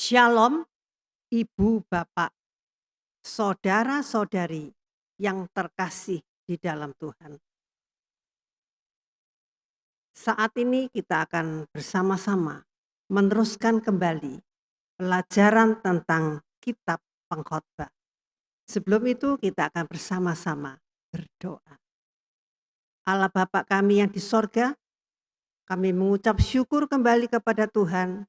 Shalom, ibu, bapak, saudara-saudari yang terkasih di dalam Tuhan. Saat ini kita akan bersama-sama meneruskan kembali pelajaran tentang kitab Pengkhotbah. Sebelum itu kita akan bersama-sama berdoa. Allah Bapa kami yang di sorga, kami mengucap syukur kembali kepada Tuhan,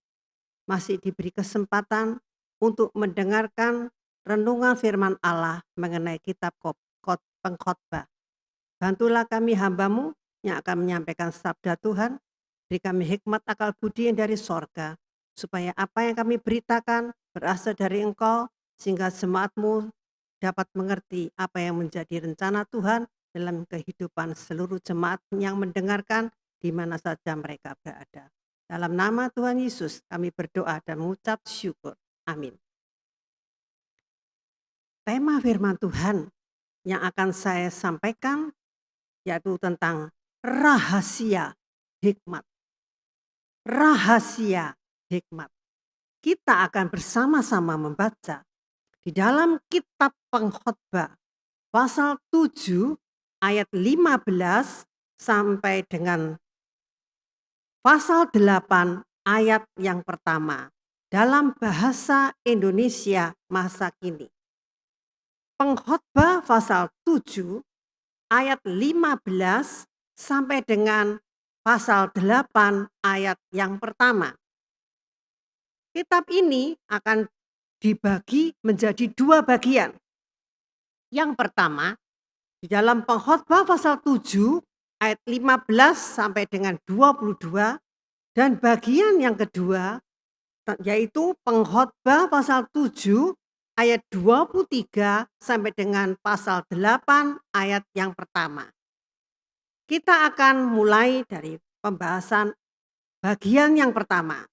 masih diberi kesempatan untuk mendengarkan renungan firman Allah mengenai kitab Pengkhotbah. Bantulah kami hamba-Mu yang akan menyampaikan sabda Tuhan, beri kami hikmat akal budi yang dari sorga, supaya apa yang kami beritakan berasal dari Engkau, sehingga jemaat-Mu dapat mengerti apa yang menjadi rencana Tuhan dalam kehidupan seluruh jemaat yang mendengarkan di mana saja mereka berada. Dalam nama Tuhan Yesus kami berdoa dan mengucap syukur. Amin. Tema firman Tuhan yang akan saya sampaikan yaitu tentang rahasia hikmat. Rahasia hikmat. Kita akan bersama-sama membaca di dalam kitab Pengkhotbah pasal 7 ayat 15 sampai dengan pasal 8 ayat yang pertama dalam bahasa Indonesia masa kini. Pengkhotbah pasal 7 ayat 15 sampai dengan pasal 8 ayat yang pertama. Kitab ini akan dibagi menjadi dua bagian. Yang pertama, di dalam Pengkhotbah pasal 7 ayat 15 sampai dengan 22, dan bagian yang kedua yaitu Pengkhotbah pasal 7 ayat 23 sampai dengan pasal 8 ayat yang pertama. Kita akan mulai dari pembahasan bagian yang pertama.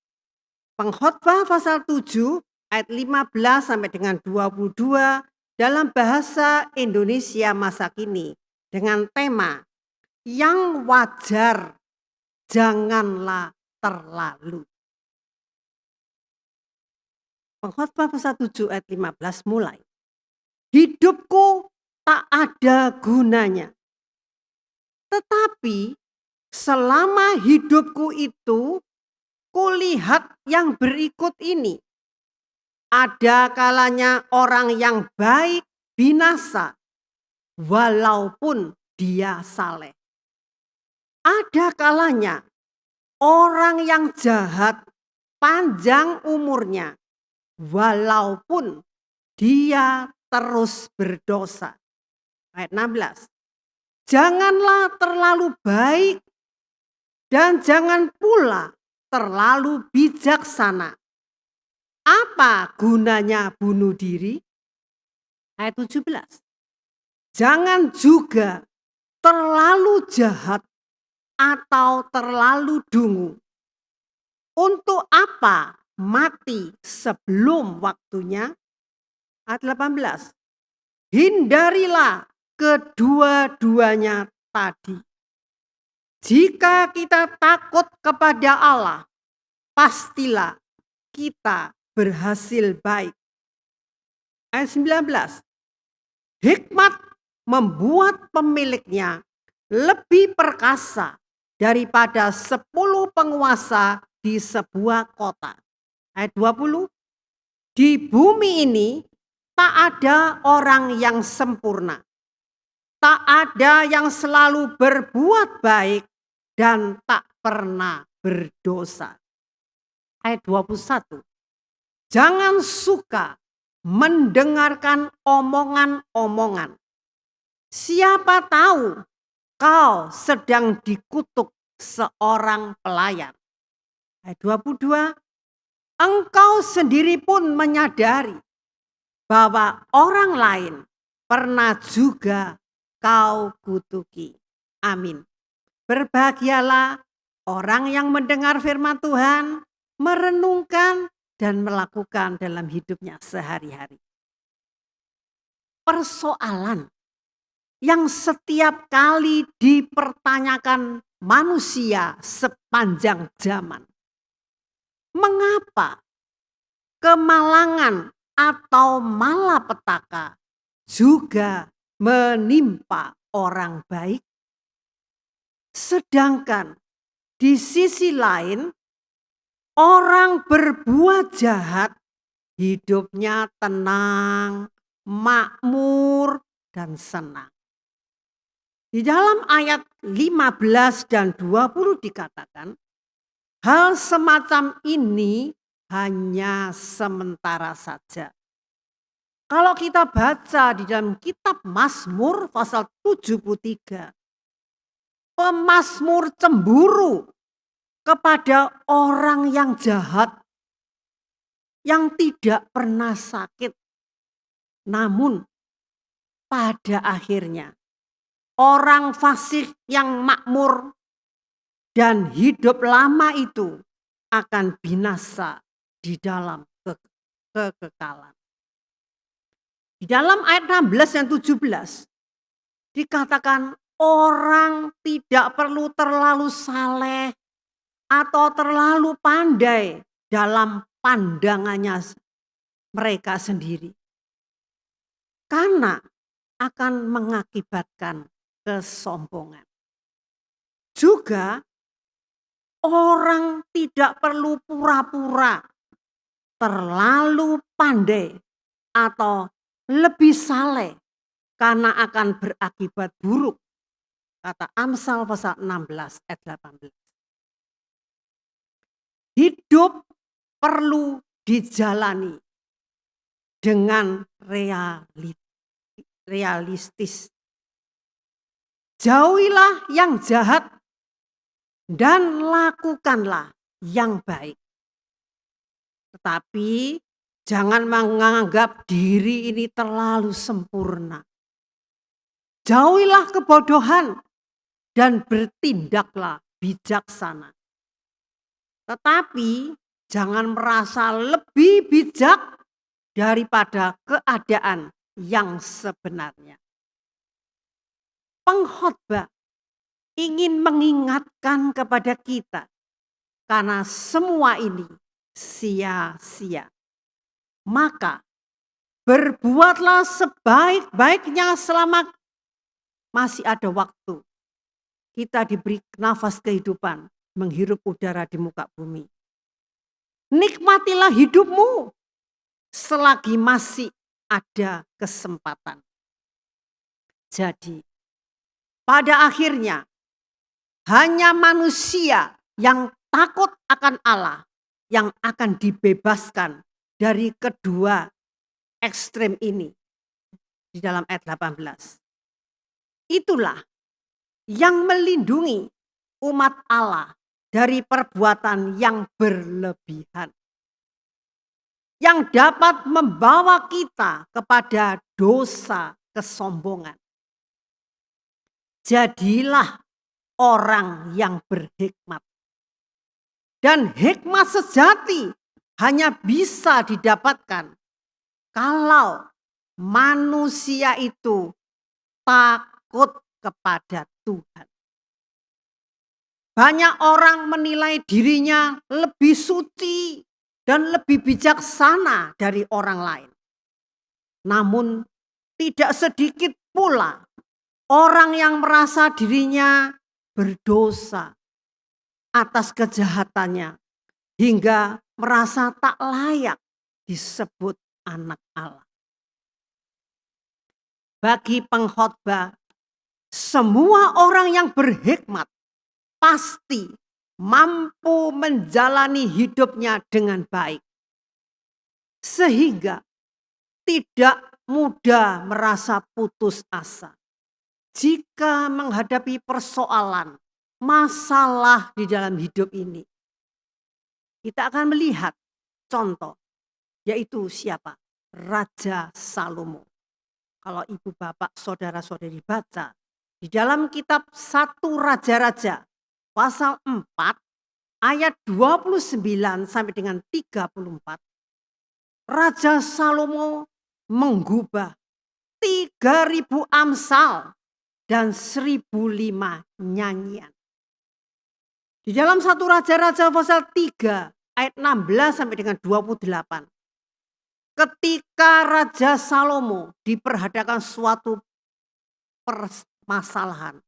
Pengkhotbah pasal 7 ayat 15 sampai dengan 22 dalam bahasa Indonesia masa kini dengan tema yang wajar janganlah terlalu. Pengkhotbah pasal 7 ayat 15 mulai. Hidupku tak ada gunanya. Tetapi selama hidupku itu kulihat yang berikut ini. Ada kalanya orang yang baik binasa walaupun dia saleh. Ada kalanya orang yang jahat panjang umurnya walaupun dia terus berdosa. Ayat 16. Janganlah terlalu baik dan jangan pula terlalu bijaksana. Apa gunanya bunuh diri? Ayat 17. Jangan juga terlalu jahat atau terlalu dungu. Untuk apa mati sebelum waktunya? Ayat 18. Hindarilah kedua-duanya tadi. Jika kita takut kepada Allah, pastilah kita berhasil baik. Ayat 19. Hikmat membuat pemiliknya lebih perkasa daripada 10 penguasa di sebuah kota. Ayat 20. Di bumi ini tak ada orang yang sempurna. Tak ada yang selalu berbuat baik dan tak pernah berdosa. Ayat 21. Jangan suka mendengarkan omongan-omongan. Siapa tahu kau sedang dikutuk seorang pelayan. Ayat 22. Engkau sendiri pun menyadari bahwa orang lain pernah juga kau kutuki. Amin. Berbahagialah orang yang mendengar firman Tuhan, merenungkan dan melakukan dalam hidupnya sehari-hari. Persoalan yang setiap kali dipertanyakan manusia sepanjang zaman. Mengapa kemalangan atau malapetaka juga menimpa orang baik. Sedangkan di sisi lain, orang berbuat jahat hidupnya tenang, makmur, dan senang. Di dalam ayat 15 dan 20 dikatakan, hal semacam ini hanya sementara saja. Kalau kita baca di dalam kitab Mazmur pasal 73, pemazmur cemburu kepada orang yang jahat, yang tidak pernah sakit. Namun pada akhirnya orang fasik yang makmur dan hidup lama itu akan binasa di dalam kekekalan. Di dalam ayat 16 dan 17 dikatakan orang tidak perlu terlalu saleh atau terlalu pandai dalam pandangannya mereka sendiri. Karena akan mengakibatkan kesombongan. Juga orang tidak perlu pura-pura terlalu pandai atau lebih saleh karena akan berakibat buruk. Kata Amsal pasal 16 ayat 18. Hidup perlu dijalani dengan realistis. Jauhilah yang jahat dan lakukanlah yang baik. Tetapi jangan menganggap diri ini terlalu sempurna. Jauhilah kebodohan dan bertindaklah bijaksana. Tetapi jangan merasa lebih bijak daripada keadaan yang sebenarnya. Pengkhotbah ingin mengingatkan kepada kita karena semua ini sia-sia. Maka berbuatlah sebaik-baiknya selama masih ada waktu. Kita diberi nafas kehidupan, menghirup udara di muka bumi. Nikmatilah hidupmu selagi masih ada kesempatan. Jadi, pada akhirnya hanya manusia yang takut akan Allah yang akan dibebaskan dari kedua ekstrem ini di dalam ayat 18. Itulah yang melindungi umat Allah dari perbuatan yang berlebihan, yang dapat membawa kita kepada dosa kesombongan. Jadilah orang yang berhikmat. Dan hikmat sejati hanya bisa didapatkan kalau manusia itu takut kepada Tuhan. Banyak orang menilai dirinya lebih suci dan lebih bijaksana dari orang lain. Namun tidak sedikit pula orang yang merasa dirinya berdosa atas kejahatannya hingga merasa tak layak disebut anak Allah. Bagi pengkhotbah, semua orang yang berhikmat pasti mampu menjalani hidupnya dengan baik. Sehingga tidak mudah merasa putus asa jika menghadapi persoalan, masalah di dalam hidup ini. Kita akan melihat contoh, yaitu siapa? Raja Salomo. Kalau ibu bapak saudara-saudari baca di dalam kitab 1 Raja-Raja pasal 4 ayat 29 sampai dengan 34. Raja Salomo menggubah 3.000 amsal dan 1.005 nyanyian. Di dalam 1 Raja-Raja pasal 3 ayat 16 sampai dengan 28 Ketika Raja Salomo diperhadapkan suatu permasalahan,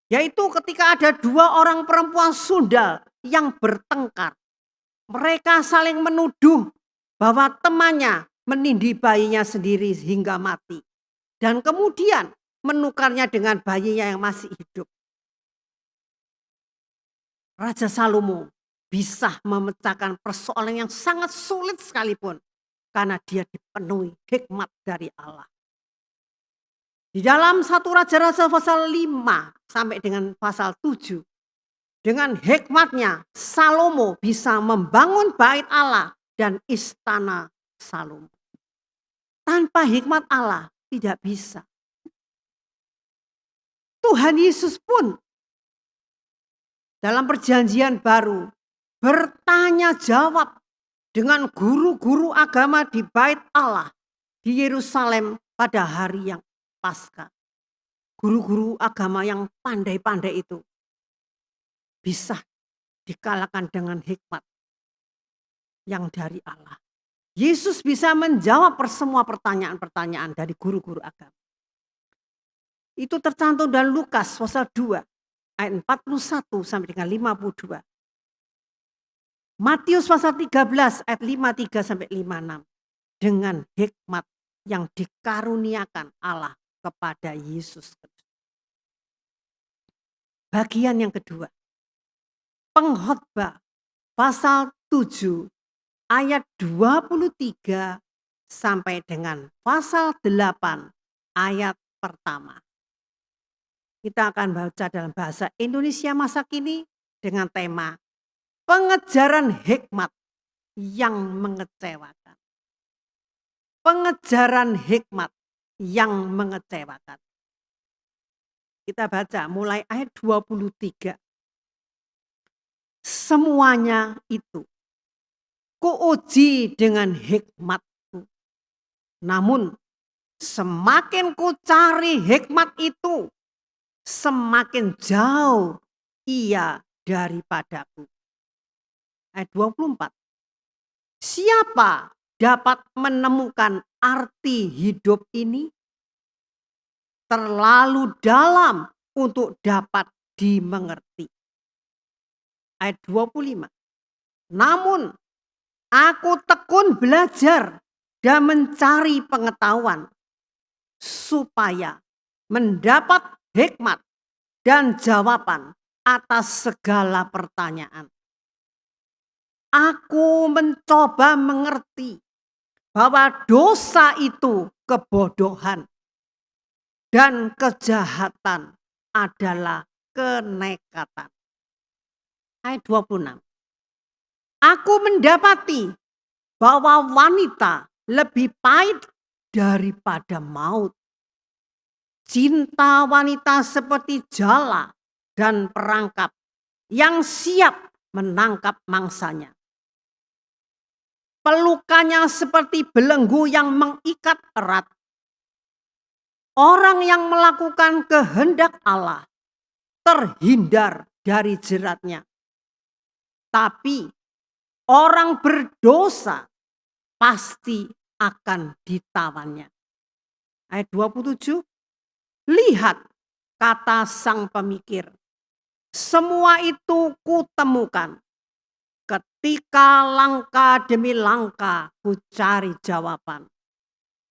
yaitu ketika ada dua orang perempuan sundal yang bertengkar. Mereka saling menuduh bahwa temannya menindih bayinya sendiri hingga mati. Dan kemudian menukarnya dengan bayinya yang masih hidup. Raja Salomo bisa memecahkan persoalan yang sangat sulit sekalipun. Karena dia dipenuhi hikmat dari Allah. Di dalam 1 Raja-Raja pasal 5 sampai dengan pasal 7. Dengan hikmatnya Salomo bisa membangun bait Allah dan istana Salomo. Tanpa hikmat Allah tidak bisa. Tuhan Yesus pun dalam perjanjian baru bertanya jawab dengan guru-guru agama di bait Allah di Yerusalem pada hari yang Paskah. Guru-guru agama yang pandai-pandai itu bisa dikalahkan dengan hikmat yang dari Allah. Yesus bisa menjawab semua pertanyaan-pertanyaan dari guru-guru agama. Itu tercantum dalam Lukas pasal 2 ayat 41 sampai dengan 52. Matius pasal 13 ayat 53 sampai 56. Dengan hikmat yang dikaruniakan Allah kepada Yesus Kristus. Bagian yang kedua. Pengkhotbah pasal 7 ayat 23 sampai dengan pasal 8 ayat pertama. Kita akan baca dalam bahasa Indonesia masa kini dengan tema pengejaran hikmat yang mengecewakan. Pengejaran hikmat yang mengecewakan. Kita baca mulai ayat 23. Semuanya itu kuuji dengan hikmatku. Namun semakin ku cari hikmat itu, semakin jauh ia daripadaku. Ayat 24. Siapa dapat menemukan arti hidup ini? Terlalu dalam untuk dapat dimengerti. Ayat 25. Namun aku tekun belajar dan mencari pengetahuan supaya mendapat hikmat dan jawaban atas segala pertanyaan. Aku mencoba mengerti bahwa dosa itu kebodohan dan kejahatan adalah kenekatan. Ayat 26. Aku mendapati bahwa wanita lebih pahit daripada maut. Cinta wanita seperti jala dan perangkap yang siap menangkap mangsanya. Pelukannya seperti belenggu yang mengikat erat. Orang yang melakukan kehendak Allah terhindar dari jeratnya. Tapi orang berdosa pasti akan ditawannya. Ayat 27. Lihat, kata sang pemikir, semua itu kutemukan. Ketika langkah demi langkah ku cari jawaban.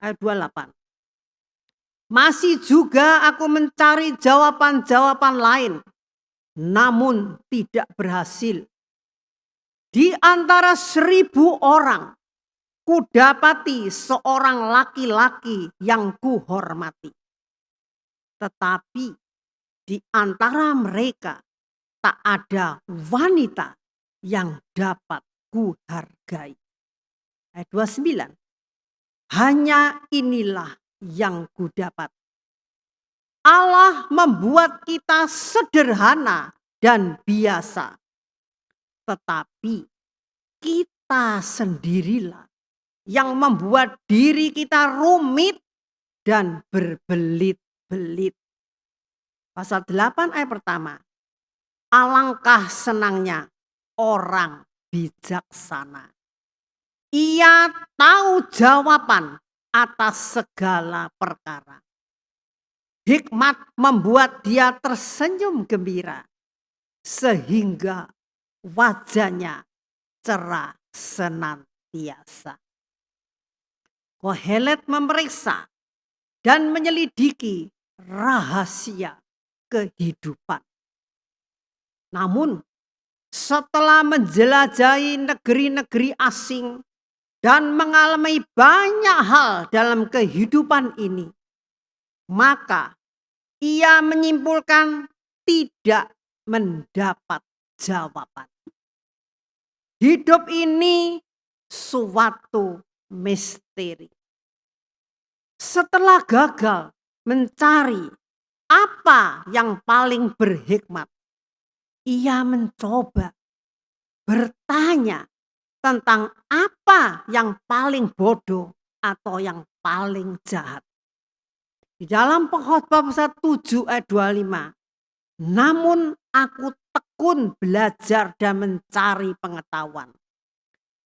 Ayat 28. Masih juga aku mencari jawaban-jawaban lain, namun tidak berhasil. Di antara 1.000 orang, kudapati seorang laki-laki yang kuhormati. Tetapi di antara mereka tak ada wanita yang dapat kuhargai. Ayat 29. Hanya inilah yang kudapat. Allah membuat kita sederhana dan biasa. Tetapi kita sendirilah yang membuat diri kita rumit dan berbelit-belit. Pasal 8 ayat pertama. Alangkah senangnya orang bijaksana. Ia tahu jawaban atas segala perkara. Hikmat membuat dia tersenyum gembira, sehingga wajahnya cerah senantiasa. Kohelet memeriksa dan menyelidiki rahasia kehidupan. Namun, setelah menjelajahi negeri-negeri asing dan mengalami banyak hal dalam kehidupan ini, maka ia menyimpulkan tidak mendapat jawaban. Hidup ini suatu misteri. Setelah gagal mencari apa yang paling berhikmat, ia mencoba bertanya tentang apa yang paling bodoh atau yang paling jahat. Di dalam Pengkhotbah pasal 7 ayat 25, namun aku tekun belajar dan mencari pengetahuan,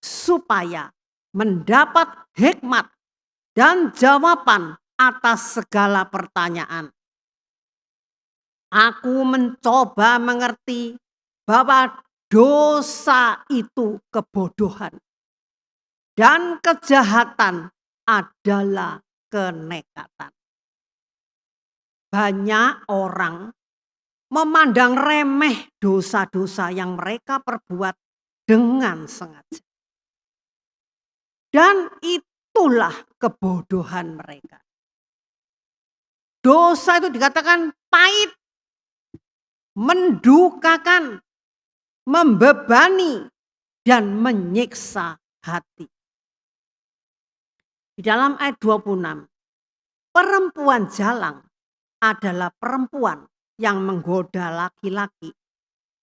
supaya mendapat hikmat dan jawaban atas segala pertanyaan. Aku mencoba mengerti bahwa dosa itu kebodohan dan kejahatan adalah kenekatan. Banyak orang memandang remeh dosa-dosa yang mereka perbuat dengan sengaja. Dan itulah kebodohan mereka. Dosa itu dikatakan pahit, mendukakan, membebani, dan menyiksa hati. Di dalam ayat 26, perempuan jalang adalah perempuan yang menggoda laki-laki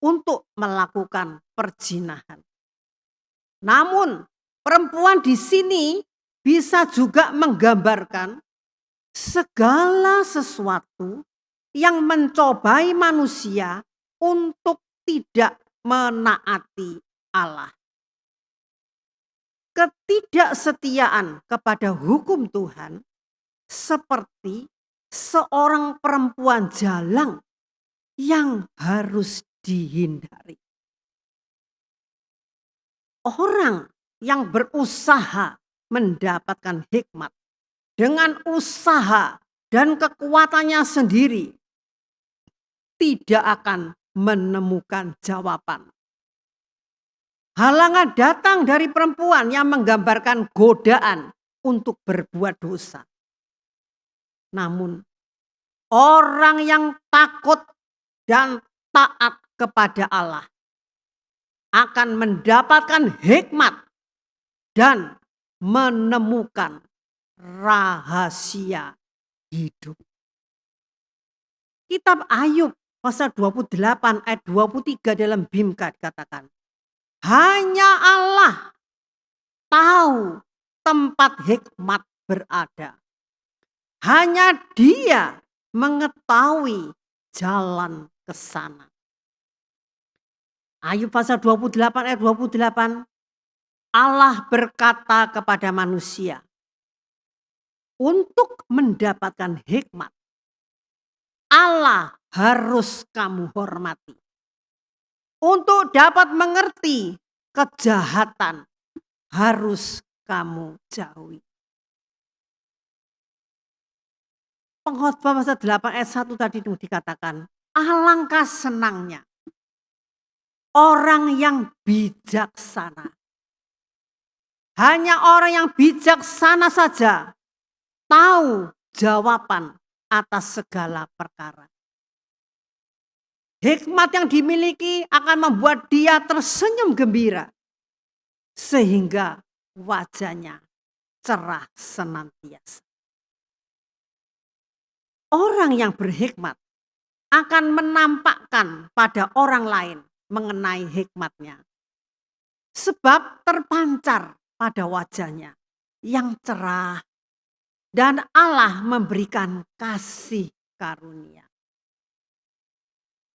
untuk melakukan perzinahan. Namun, perempuan di sini bisa juga menggambarkan segala sesuatu yang mencobai manusia untuk tidak menaati Allah. Ketidaksetiaan kepada hukum Tuhan seperti seorang perempuan jalang yang harus dihindari. Orang yang berusaha mendapatkan hikmat dengan usaha dan kekuatannya sendiri tidak akan menemukan jawaban. Halangan datang dari perempuan yang menggambarkan godaan untuk berbuat dosa. Namun, orang yang takut dan taat kepada Allah akan mendapatkan hikmat dan menemukan rahasia hidup. Kitab Ayub pasal 28 ayat 23 dalam Bimka dikatakan, hanya Allah tahu tempat hikmat berada. Hanya Dia mengetahui jalan ke sana. Ayub pasal 28 ayat 28, Allah berkata kepada manusia, untuk mendapatkan hikmat, Allah harus kamu hormati. Untuk dapat mengerti kejahatan, harus kamu jauhi. Pengkhotbah pasal 8 ayat 1 tadi dikatakan, alangkah senangnya orang yang bijaksana. Hanya orang yang bijaksana saja tahu jawaban atas segala perkara. Hikmat yang dimiliki akan membuat dia tersenyum gembira, sehingga wajahnya cerah senantiasa. Orang yang berhikmat akan menampakkan pada orang lain mengenai hikmatnya, sebab terpancar pada wajahnya yang cerah, dan Allah memberikan kasih karunia.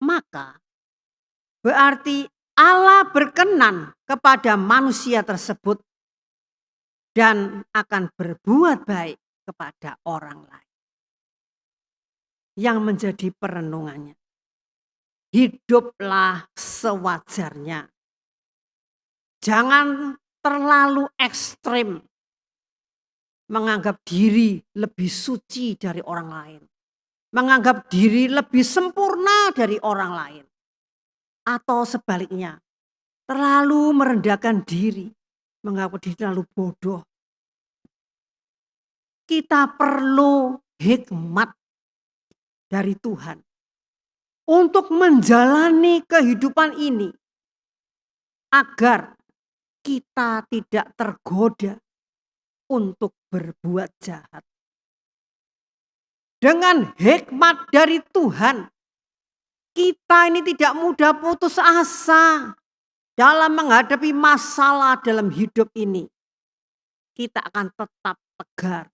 Maka berarti Allah berkenan kepada manusia tersebut dan akan berbuat baik kepada orang lain. Yang menjadi perenungannya, hiduplah sewajarnya. Jangan terlalu ekstrim menganggap diri lebih suci dari orang lain, menganggap diri lebih sempurna dari orang lain, atau sebaliknya, terlalu merendahkan diri, menganggap diri terlalu bodoh. Kita perlu hikmat dari Tuhan untuk menjalani kehidupan ini agar kita tidak tergoda untuk berbuat jahat. Dengan hikmat dari Tuhan, kita ini tidak mudah putus asa dalam menghadapi masalah dalam hidup ini. Kita akan tetap tegar.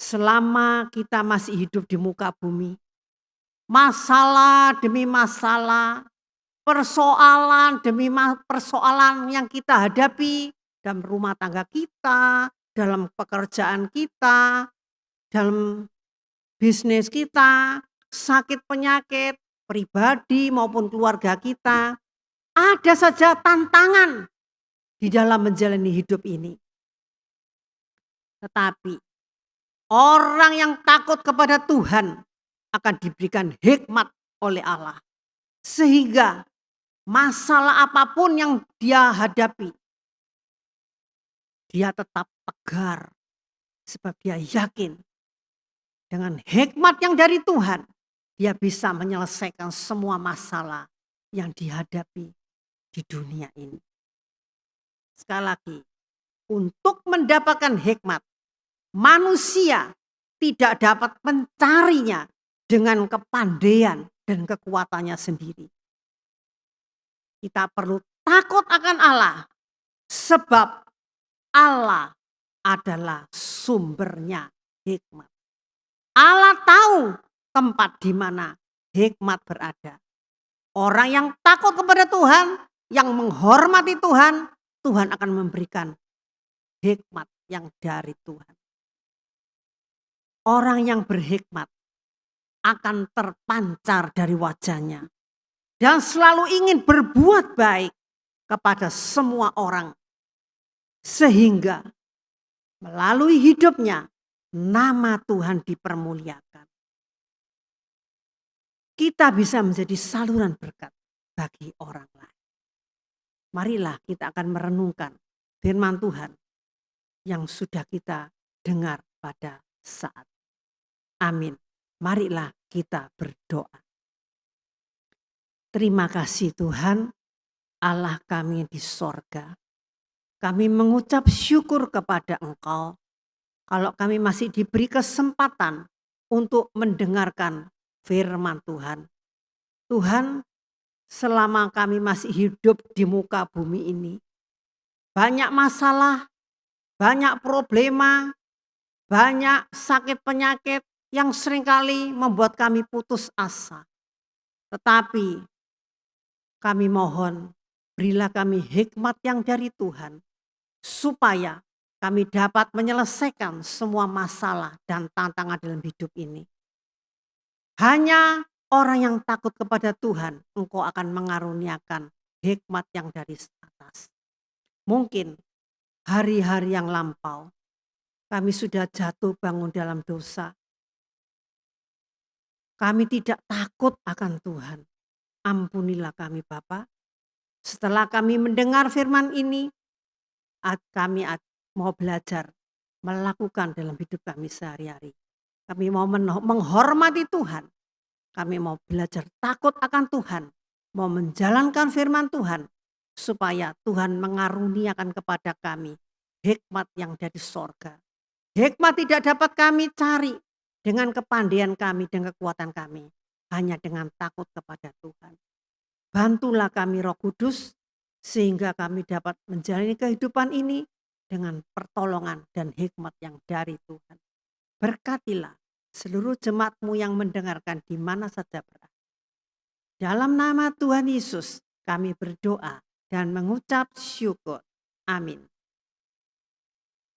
Selama kita masih hidup di muka bumi, masalah demi masalah, persoalan demi persoalan yang kita hadapi dalam rumah tangga kita, dalam pekerjaan kita, dalam bisnis kita, sakit penyakit, pribadi maupun keluarga kita, ada saja tantangan di dalam menjalani hidup ini. Tetapi orang yang takut kepada Tuhan akan diberikan hikmat oleh Allah. Sehingga masalah apapun yang dia hadapi, dia tetap tegar. Sebab dia yakin dengan hikmat yang dari Tuhan, dia bisa menyelesaikan semua masalah yang dihadapi di dunia ini. Sekali lagi, untuk mendapatkan hikmat, manusia tidak dapat mencarinya dengan kepandaian dan kekuatannya sendiri. Kita perlu takut akan Allah, sebab Allah adalah sumbernya hikmat. Allah tahu tempat di mana hikmat berada. Orang yang takut kepada Tuhan, yang menghormati Tuhan, Tuhan akan memberikan hikmat yang dari Tuhan. Orang yang berhikmat akan terpancar dari wajahnya dan selalu ingin berbuat baik kepada semua orang, sehingga melalui hidupnya nama Tuhan dipermuliakan. Kita bisa menjadi saluran berkat bagi orang lain. Marilah kita akan merenungkan firman Tuhan yang sudah kita dengar pada saat. Amin. Marilah kita berdoa. Terima kasih Tuhan, Allah kami di sorga. Kami mengucap syukur kepada Engkau kalau kami masih diberi kesempatan untuk mendengarkan firman Tuhan. Tuhan, selama kami masih hidup di muka bumi ini, banyak masalah, banyak problema, banyak sakit penyakit yang seringkali membuat kami putus asa. Tetapi kami mohon, berilah kami hikmat yang dari Tuhan, supaya kami dapat menyelesaikan semua masalah dan tantangan dalam hidup ini. Hanya orang yang takut kepada Tuhan, Engkau akan mengaruniakan hikmat yang dari atas. Mungkin hari-hari yang lampau, kami sudah jatuh bangun dalam dosa. Kami tidak takut akan Tuhan. Ampunilah kami Bapa. Setelah kami mendengar firman ini, kami mau belajar melakukan dalam hidup kami sehari-hari. Kami mau menghormati Tuhan. Kami mau belajar takut akan Tuhan. Mau menjalankan firman Tuhan. Supaya Tuhan mengaruniakan kepada kami hikmat yang dari sorga. Hikmat tidak dapat kami cari dengan kepandaian kami dan kekuatan kami. Hanya dengan takut kepada Tuhan. Bantulah kami Roh Kudus, sehingga kami dapat menjalani kehidupan ini dengan pertolongan dan hikmat yang dari Tuhan. Berkatilah seluruh jemaat-Mu yang mendengarkan di mana saja berada. Dalam nama Tuhan Yesus kami berdoa dan mengucap syukur. Amin.